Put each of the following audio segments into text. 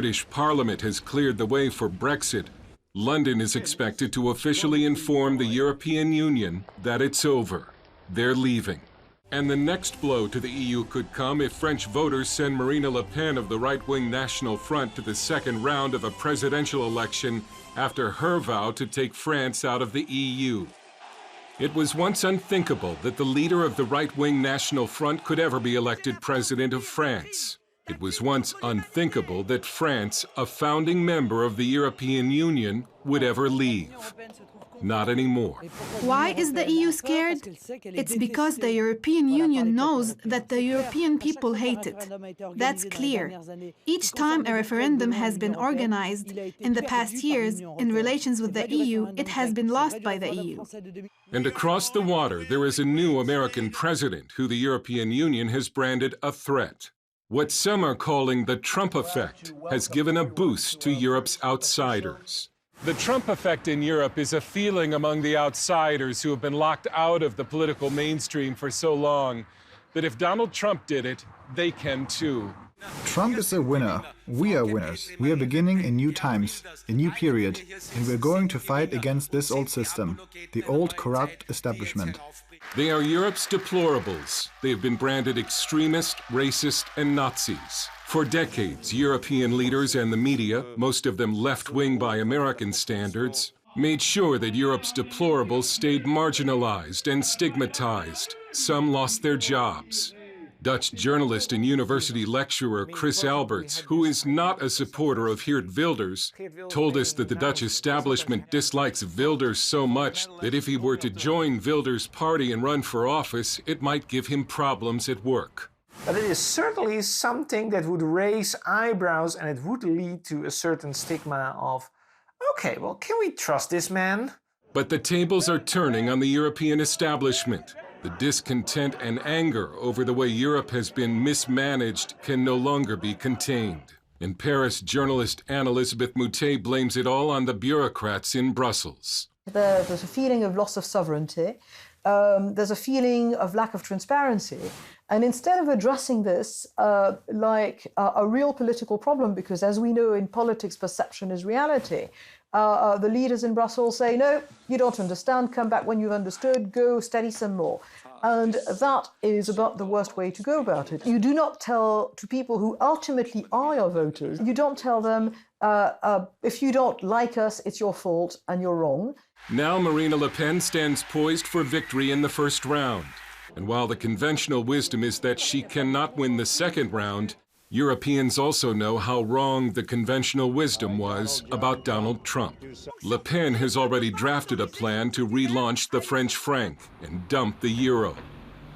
British Parliament has cleared the way for Brexit, London is expected to officially inform the European Union that it's over. They're leaving. And the next blow to the EU could come if French voters send Marine Le Pen of the right-wing National Front to the second round of a presidential election after her vow to take France out of the EU. It was once unthinkable that the leader of the right-wing National Front could ever be elected president of France. It was once unthinkable that France, a founding member of the European Union, would ever leave. Not anymore. Why is the EU scared? It's because the European Union knows that the European people hate it. That's clear. Each time a referendum has been organized in the past years in relations with the EU, it has been lost by the EU. And across the water, there is a new American president who the European Union has branded a threat. What some are calling the Trump effect has given a boost to Europe's outsiders. The Trump effect in Europe is a feeling among the outsiders who have been locked out of the political mainstream for so long that if Donald Trump did it, they can too. Trump is a winner. We are winners. We are beginning in new times, a new period, and we're going to fight against this old system, the old corrupt establishment. They are Europe's deplorables. They have been branded extremist, racist, and Nazis. For decades, European leaders and the media, most of them left-wing by American standards, made sure that Europe's deplorables stayed marginalized and stigmatized. Some lost their jobs. Dutch journalist and university lecturer Chris Alberts, who is not a supporter of Geert Wilders, told us that the Dutch establishment dislikes Wilders so much that if he were to join Wilders' party and run for office, it might give him problems at work. But it is certainly something that would raise eyebrows, and it would lead to a certain stigma of, okay, well, can we trust this man? But the tables are turning on the European establishment. The discontent and anger over the way Europe has been mismanaged can no longer be contained. In Paris, journalist Anne-Elisabeth Moutet blames it all on the bureaucrats in Brussels. There's a feeling of loss of sovereignty. There's a feeling of lack of transparency. And instead of addressing this like a real political problem, because as we know in politics, perception is reality, the leaders in Brussels say, no, you don't understand, come back when you've understood, go study some more. And that is about the worst way to go about it. You do not tell to people who ultimately are your voters, you don't tell them, if you don't like us, it's your fault and you're wrong. Now Marine Le Pen stands poised for victory in the first round. And while the conventional wisdom is that she cannot win the second round, Europeans also know how wrong the conventional wisdom was about Donald Trump. Le Pen has already drafted a plan to relaunch the French franc and dump the euro.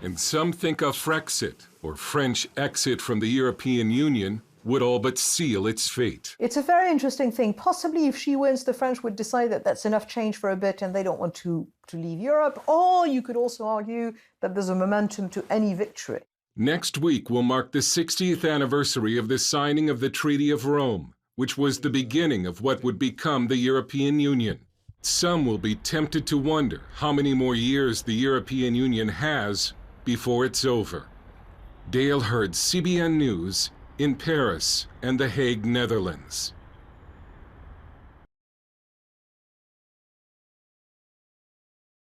And some think a Frexit, or French exit from the European Union, would all but seal its fate. It's a very interesting thing. Possibly if she wins, the French would decide that that's enough change for a bit and they don't want to leave Europe. Or you could also argue that there's a momentum to any victory. Next week will mark the 60th anniversary of the signing of the Treaty of Rome, which was the beginning of what would become the European Union. Some will be tempted to wonder how many more years the European Union has before it's over. Dale Hurd, CBN News, in Paris and The Hague, Netherlands.